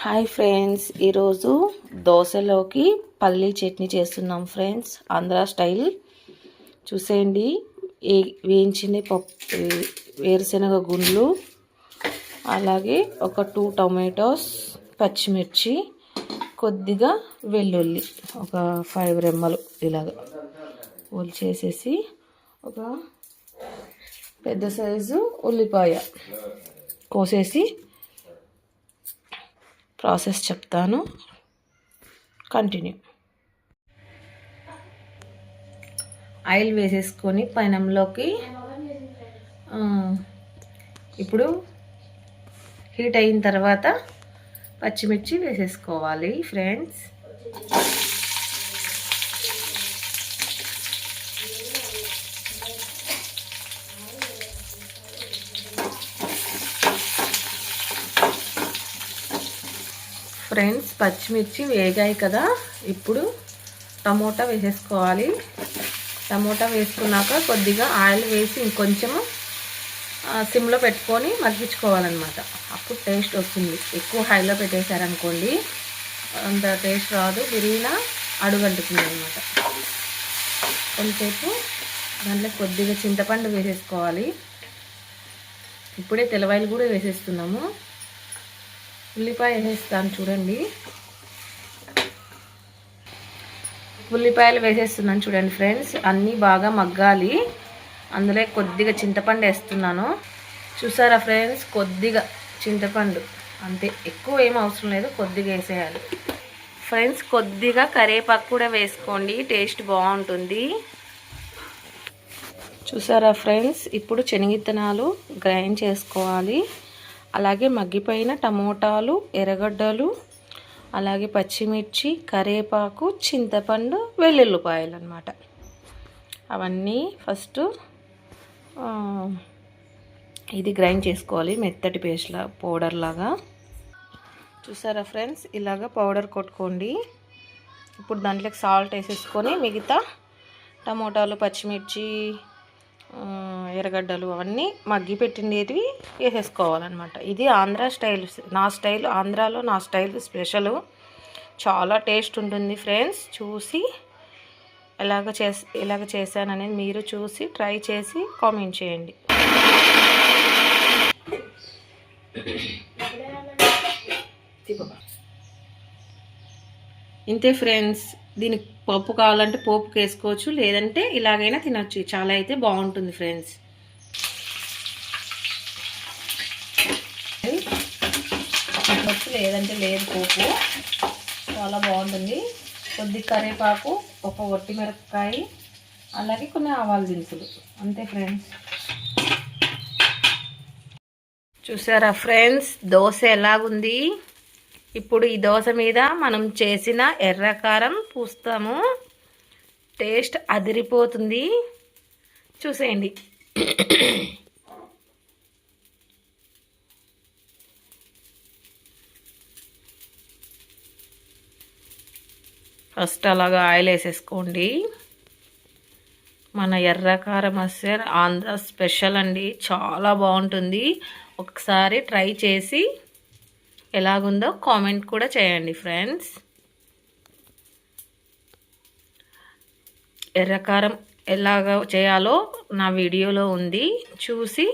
Hi friends, ఈరోజు దోశలోకి పల్లీ చట్నీ చేస్తున్నాం ఫ్రెండ్స్. ఆంధ్ర స్టైల్ చూసేయండి. వేయించిన పప్పు, వేరుశనగ గుండ్లు, అలాగే ఒక 2 టొమాటోస్, పచ్చిమిర్చి, కొద్దిగా వెల్లుల్లి, ఒక 5 రెమ్మలు ఇలాగ ఒలిచేసేసి, ఒక పెద్ద సైజు ఉల్లిపాయ కోసేసి ప్రాసెస్ చెప్తాను, కంటిన్యూ. ఆయిల్ వేసేసుకొని పెనంలోకి ఇప్పుడు హీట్ అయిన తర్వాత పచ్చిమిర్చి వేసేసుకోవాలి ఫ్రెండ్స్. పచ్చిమిర్చి వేగాయి కదా, ఇప్పుడు టమోటా వేసేసుకోవాలి. టమోటా వేసుకున్నాక కొద్దిగా ఆయిల్ వేసి ఇంకొంచెము సిమ్లో పెట్టుకొని మగ్గించుకోవాలన్నమాట. అప్పుడు టేస్ట్ వస్తుంది. ఎక్కువ హైలో పెట్టేశారనుకోండి అంత టేస్ట్ రాదు, విరిగిన అడుగంటుతుంది అనమాట. కొంతసేపు దాంట్లో కొద్దిగా చింతపండు వేసేసుకోవాలి. ఇప్పుడే తెల్లవాయలు కూడా వేసేస్తున్నాము. ఉల్లిపాయ వేసేస్తాను చూడండి. ఉల్లిపాయలు వేసేస్తున్నాను చూడండి ఫ్రెండ్స్. అన్నీ బాగా మగ్గాలి. అందులో కొద్దిగా చింతపండు వేస్తున్నాను. చూసారా ఫ్రెండ్స్, కొద్దిగా చింతపండు అంతే, ఎక్కువ ఏం అవసరం లేదు, కొద్దిగా వేసేయాలి ఫ్రెండ్స్. కొద్దిగా కరివేపాకు కూడా వేసుకోండి, టేస్ట్ బాగుంటుంది. చూసారా ఫ్రెండ్స్, ఇప్పుడు శనగిత్తనాలు గ్రైండ్ చేసుకోవాలి. అలాగే మగ్గిపోయిన టమోటాలు, ఎర్రగడ్డలు, అలాగే పచ్చిమిర్చి, కరివేపాకు, చింతపండు, వెల్లుల్లిపాయలు అన్నమాట. అవన్నీ ఫస్ట్ ఇది గ్రైండ్ చేసుకోవాలి మెత్తటి పేస్ట్లా, పౌడర్ లాగా. చూసారా ఫ్రెండ్స్, ఇలాగ పౌడర్ కొట్టుకోండి. ఇప్పుడు దాంట్లోకి సాల్ట్ వేసేసుకొని మిగతా టమోటాలు, పచ్చిమిర్చి, ఎర్రగడ్డలు అవన్నీ మగ్గి పెట్టినవి వేసేసుకోవాలన్నమాట. ఇది ఆంధ్ర స్టైల్, నా స్టైల్, ఆంధ్రాలో నా స్టైల్ స్పెషల్. చాలా టేస్ట్ ఉంటుంది ఫ్రెండ్స్. చూసి ఎలాగ చేశాననేది మీరు చూసి ట్రై చేసి కామెంట్ చేయండి. ఇంతే ఫ్రెండ్స్. దీనికి పప్పు కావాలంటే పోపుకి వేసుకోవచ్చు, లేదంటే ఇలాగైనా తినచ్చు. చాలా అయితే బాగుంటుంది ఫ్రెండ్స్. లేదంటే లేదు, పోపు చాలా బాగుంటుంది. కొద్ది కరివేపాకు, ఒక ఒట్టి మిరపకాయ, అలాగే కొన్ని ఆవాల దినుసులు, అంతే ఫ్రెండ్స్. చూసారా ఫ్రెండ్స్, దోశ ఎలాగుంది. ఇప్పుడు ఈ దోశ మీద మనం చేసిన ఎర్రకారం పూస్తాము. టేస్ట్ అదిరిపోతుంది, చూసేయండి. ఫస్ట్ అలాగా ఆయిల్ వేసేసుకోండి. మన ఎర్రకారం అసలు ఆంధ్ర స్పెషల్ అండి, చాలా బాగుంటుంది. ఒకసారి ట్రై చేసి ఎలాగుందో కామెంట్ కూడా చేయండి ఫ్రెండ్స్. ఎర్రకారం ఎలాగ చేయాలో నా వీడియోలో ఉంది, చూసి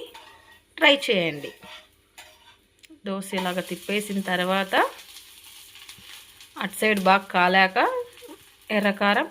ట్రై చేయండి. దోశ ఇలాగ తిప్పేసిన తర్వాత అటు సైడ్ బాగా కాలాక ఎర్రకారం